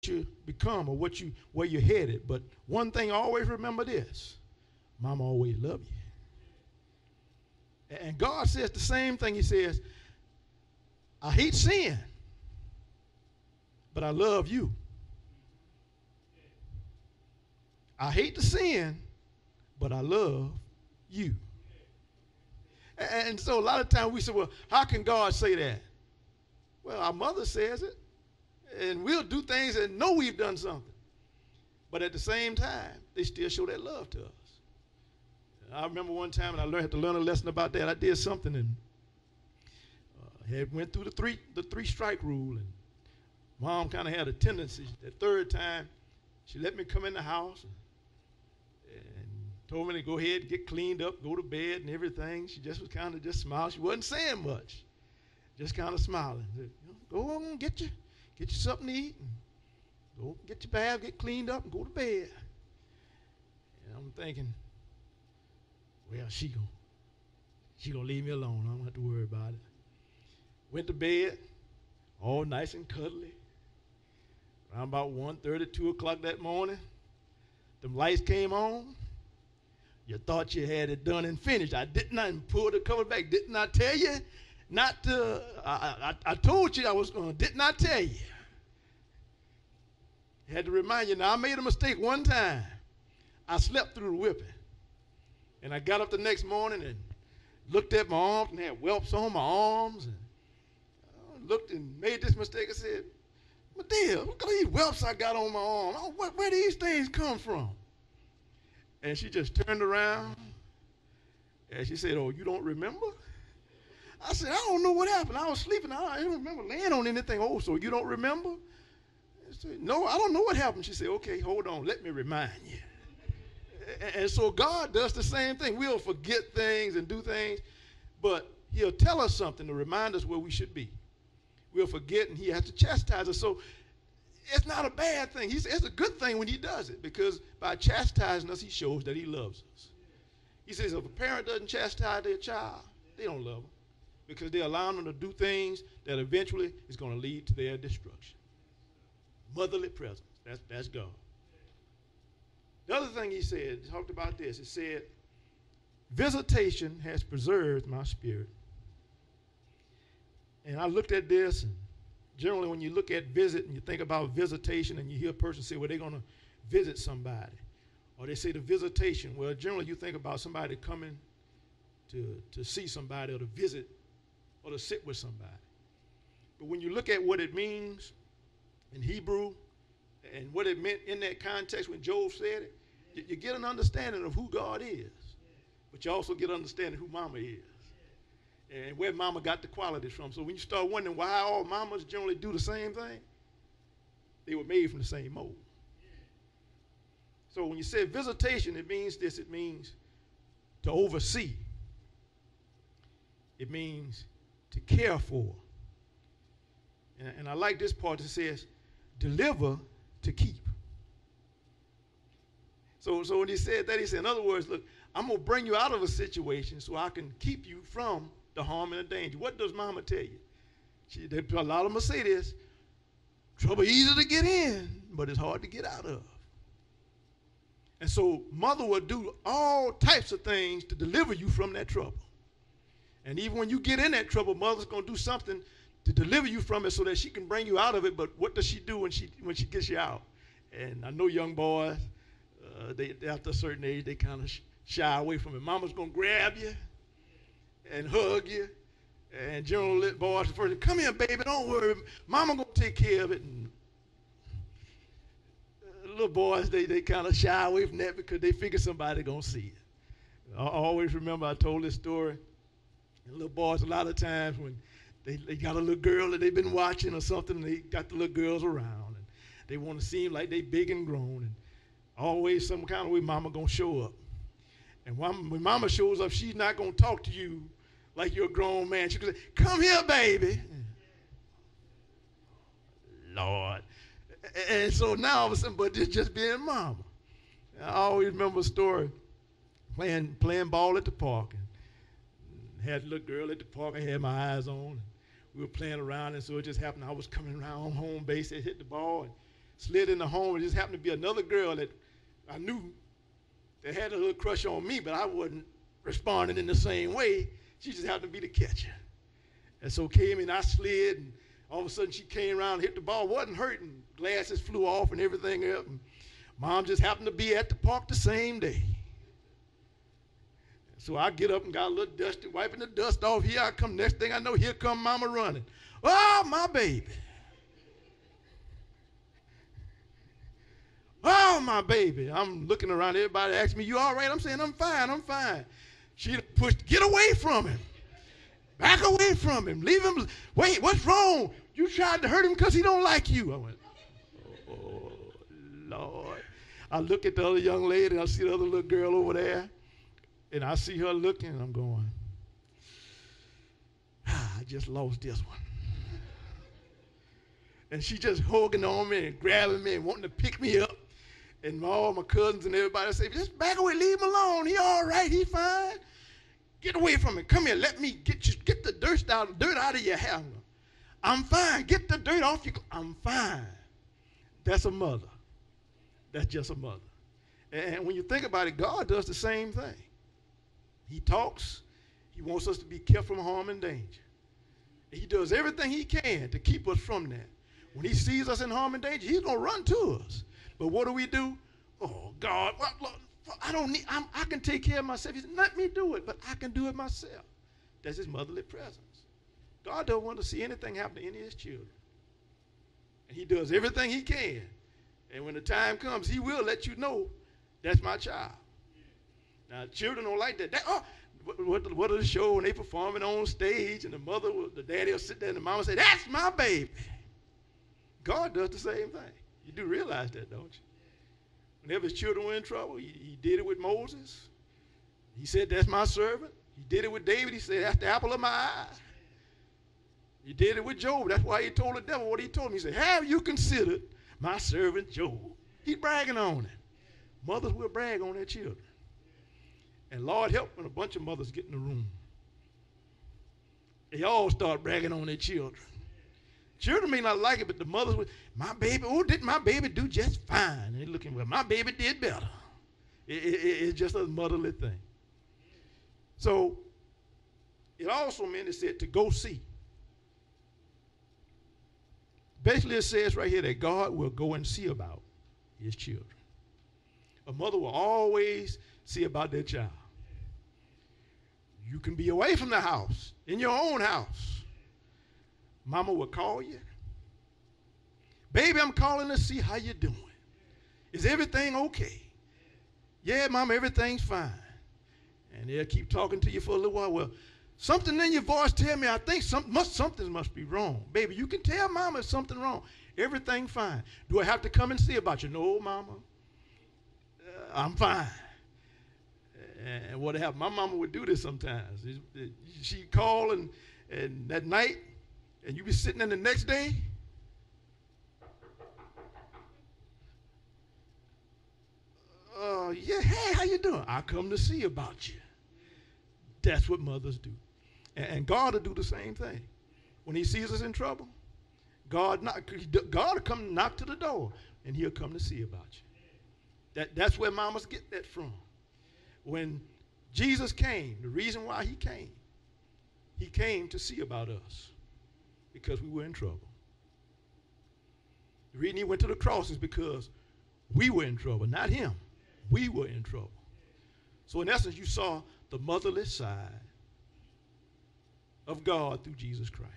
you become or where you're headed. But one thing, always remember this: Mama always loved you. And God says the same thing. He says, I hate sin, but I love you. I hate the sin, but I love you. And so a lot of times we say, well, how can God say that? Well, our mother says it, and we'll do things and know we've done something. But at the same time, they still show that love to us. I remember one time, and had to learn a lesson about that. I did something and had went through the three strike rule, and Mom kind of had a tendency. That third time, she let me come in the house and told me to go ahead and get cleaned up, go to bed and everything. She just was kind of just smiling. She wasn't saying much, just kind of smiling. Said, go on, get you something to eat, and go get your bath, get cleaned up, and go to bed. And I'm thinking, well, she gonna leave me alone. I don't have to worry about it. Went to bed, all nice and cuddly. Around about 1:30, 2 o'clock that morning, them lights came on. You thought you had it done and finished. I did not even pull the cover back. Didn't I tell you not to? I told you I was going to. Didn't I tell you? Had to remind you. Now, I made a mistake one time. I slept through the whipping. And I got up the next morning and looked at my arms and had whelps on my arms. And looked and made this mistake. I said, Medea, look at these whelps I got on my arm. Oh, where these things come from? And she just turned around and she said, oh, you don't remember? I said, I don't know what happened. I was sleeping. I didn't remember laying on anything. Oh, so you don't remember? I said, no, I don't know what happened. She said, okay, hold on. Let me remind you. And so God does the same thing. We'll forget things and do things, but he'll tell us something to remind us where we should be. We'll forget, and he has to chastise us. So it's not a bad thing. He says it's a good thing when he does it, because by chastising us, he shows that he loves us. He says if a parent doesn't chastise their child, they don't love them, because they're allowing them to do things that eventually is going to lead to their destruction. Motherly presence. That's God. The other thing he said, he talked about this. He said, visitation has preserved my spirit. And I looked at this, and generally when you look at visit and you think about visitation and you hear a person say, well, they're going to visit somebody, or they say the visitation, well, generally you think about somebody coming to see somebody or to visit or to sit with somebody. But when you look at what it means in Hebrew and what it meant in that context when Job said it, you get an understanding of who God is, but you also get an understanding who Mama is and where Mama got the qualities from. So when you start wondering why all mamas generally do the same thing, they were made from the same mold. So when you say visitation, it means this. It means to oversee. It means to care for. And I like this part that says, deliver to keep. So when he said that, he said, in other words, look, I'm going to bring you out of a situation so I can keep you from the harm and the danger. What does Mama tell you? A lot of them say this, trouble easy to get in, but it's hard to get out of. And so Mother will do all types of things to deliver you from that trouble. And even when you get in that trouble, Mother's going to do something to deliver you from it so that she can bring you out of it. But what does she do when she gets you out? And I know young boys, they after a certain age, they kind of shy away from it. Mama's going to grab you and hug you. And generally boys first, come here, baby, don't worry. Mama going to take care of it. And little boys, they kind of shy away from that because they figure somebody going to see it. I always remember I told this story. And little boys, a lot of times when they got a little girl that they've been watching or something, and they got the little girls around, and they want to seem like they big and grown, and always some kind of way Mama going to show up. And when Mama shows up, she's not going to talk to you like you're a grown man. She's going to say, come here, baby. Lord. And so now all of a sudden, but it's just being Mama. I always remember a story, playing ball at the park. And had a little girl at the park I had my eyes on. And we were playing around, and so it just happened I was coming around home base, it hit the ball, and slid in the home, and just happened to be another girl that I knew that had a little crush on me, but I wasn't responding in the same way. She just happened to be the catcher. And so came and I slid, and all of a sudden she came around and hit the ball. Wasn't hurting. Glasses flew off and everything else. And Mom just happened to be at the park the same day. So I get up and got a little dusty, wiping the dust off. Here I come. Next thing I know, here come Mama running. Oh, my baby. Oh, my baby. I'm looking around. Everybody asks me, you all right? I'm saying, I'm fine. I'm fine. She pushed, get away from him. Back away from him. Leave him. Wait, what's wrong? You tried to hurt him because he don't like you. I went, oh, Lord. I look at the other young lady, and I see the other little girl over there, and I see her looking, and I'm going, I just lost this one. And she just hugging on me and grabbing me and wanting to pick me up. And all my cousins and everybody say, just back away, leave him alone. He all right, he fine. Get away from him. Come here, let me get the dirt out of your hair. I'm fine. Get the dirt off you. I'm fine. That's a mother. That's just a mother. And when you think about it, God does the same thing. He talks. He wants us to be kept from harm and danger. He does everything he can to keep us from that. When he sees us in harm and danger, he's going to run to us. But what do? Oh, God, well, Lord, I can take care of myself. He said, let me do it, but I can do it myself. That's his motherly presence. God don't want to see anything happen to any of his children. And he does everything he can. And when the time comes, he will let you know, that's my child. Now, children don't like that. What are the show when they performing on stage and the daddy will sit there and the mama will say, that's my baby. God does the same thing. You do realize that, don't you? Whenever his children were in trouble, he did it with Moses. He said, that's my servant. He did it with David. He said, that's the apple of my eye. He did it with Job. That's why he told the devil what he told him. He said, have you considered my servant Job? He's bragging on it. Mothers will brag on their children. And Lord help when a bunch of mothers get in the room. They all start bragging on their children. Children may not like it, but the mothers would, my baby, oh, did my baby do just fine? And they're looking, well, my baby did better. It's just a motherly thing. So it also meant it said to go see. Basically, it says right here that God will go and see about his children. A mother will always see about their child. You can be away from the house, in your own house. Mama will call you. Baby, I'm calling to see how you're doing. Is everything okay? Yeah, Mama, everything's fine. And they'll keep talking to you for a little while. Well, something in your voice tell me I think something must be wrong. Baby, you can tell Mama if something wrong. Everything fine. Do I have to come and see about you? No, Mama. I'm fine. And what happened? My mama would do this sometimes. She'd call and that night, and you be sitting in the next day. Yeah, hey, how you doing? I come to see about you. That's what mothers do. And God will do the same thing. When he sees us in trouble, God will come knock to the door, and he'll come to see about you. That's where mamas get that from. When Jesus came, the reason why he came to see about us because we were in trouble. The reason he went to the cross is because we were in trouble, not him. We were in trouble. So in essence, you saw the motherly side of God through Jesus Christ.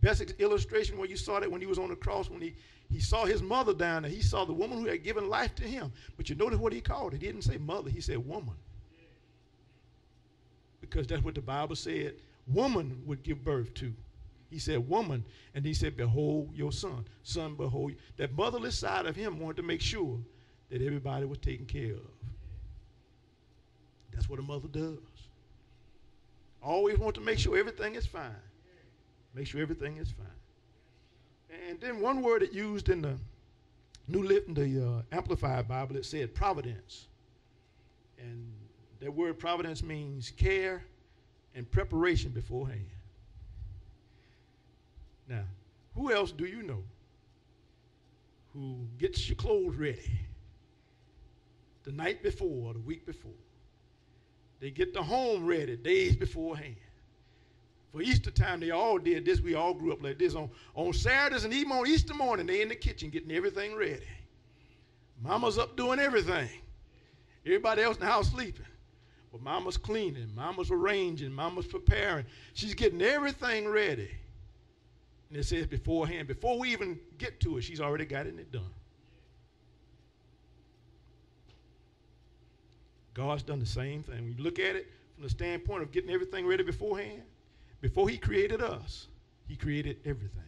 Best illustration when you saw that when he was on the cross, when he saw his mother down there, he saw the woman who had given life to him. But you notice what he called it. He didn't say mother, he said woman. Because that's what the Bible said woman would give birth to. He said woman, and he said, behold your son. Son, behold. That motherly side of him wanted to make sure that everybody was taken care of. That's what a mother does. Always want to make sure everything is fine. Make sure everything is fine. And then one word it used in the Amplified Bible, it said providence. And that word providence means care and preparation beforehand. Now, who else do you know who gets your clothes ready the night before or the week before. They get the home ready days beforehand. For Easter time, they all did this. We all grew up like this. On Saturdays and even on Easter morning, they in the kitchen getting everything ready. Mama's up doing everything. Everybody else in the house sleeping. But mama's cleaning, mama's arranging, mama's preparing. She's getting everything ready. And it says beforehand, before we even get to it, she's already got it done. God's done the same thing. When you look at it from the standpoint of getting everything ready beforehand, before he created us, he created everything.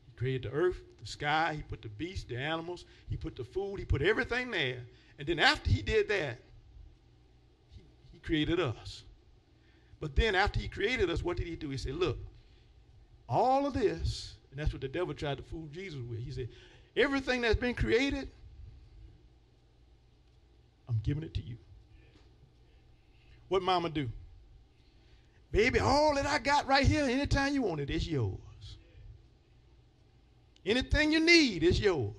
He created the earth, the sky, he put the beasts, the animals, he put the food, he put everything there. And then after he did that, he created us. But then after he created us, what did he do? He said, look, all of this, and that's what the devil tried to fool Jesus with. He said, everything that's been created, I'm giving it to you. What mama do? Baby, all that I got right here, anytime you want it, it's yours. Anything you need, it's yours.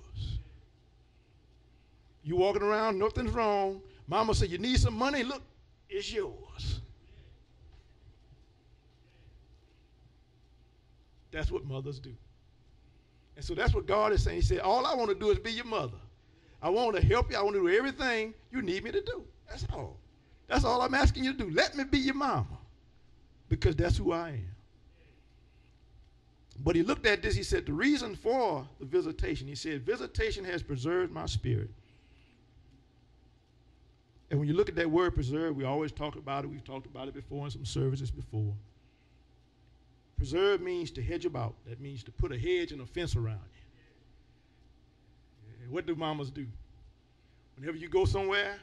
You walking around, nothing's wrong. Mama said, you need some money? Look, it's yours. That's what mothers do. And so that's what God is saying. He said, all I want to do is be your mother. I want to help you. I want to do everything you need me to do. That's all. That's all I'm asking you to do. Let me be your mama, because that's who I am. But he looked at this. He said, the reason for the visitation, he said, visitation has preserved my spirit. And when you look at that word preserve, we always talk about it. We've talked about it before in some services before. Preserve means to hedge about. That means to put a hedge and a fence around you. What do mamas do? Whenever you go somewhere,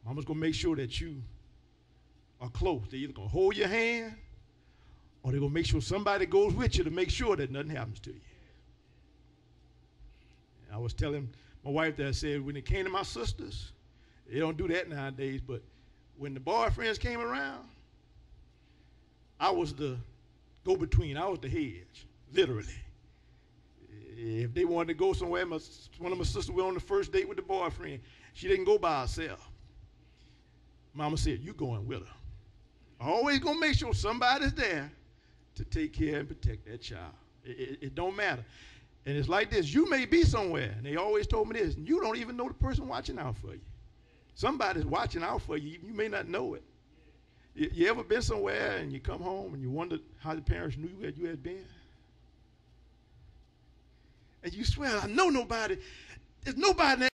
mama's going to make sure that you are close. They're either going to hold your hand, or they're going to make sure somebody goes with you to make sure that nothing happens to you. And I was telling my wife that, I said, when it came to my sisters, they don't do that nowadays, but when the boyfriends came around, I was the go-between. I was the hedge, literally. If they wanted to go somewhere, one of my sisters went on the first date with the boyfriend. She didn't go by herself. Mama said, you going with her. Always going to make sure somebody's there to take care and protect that child. It don't matter. And it's like this. You may be somewhere, and they always told me this, and you don't even know the person watching out for you. Somebody's watching out for you. You may not know it. You ever been somewhere and you come home and you wondered how the parents knew where you had been? And you swear, I know nobody. There's nobody in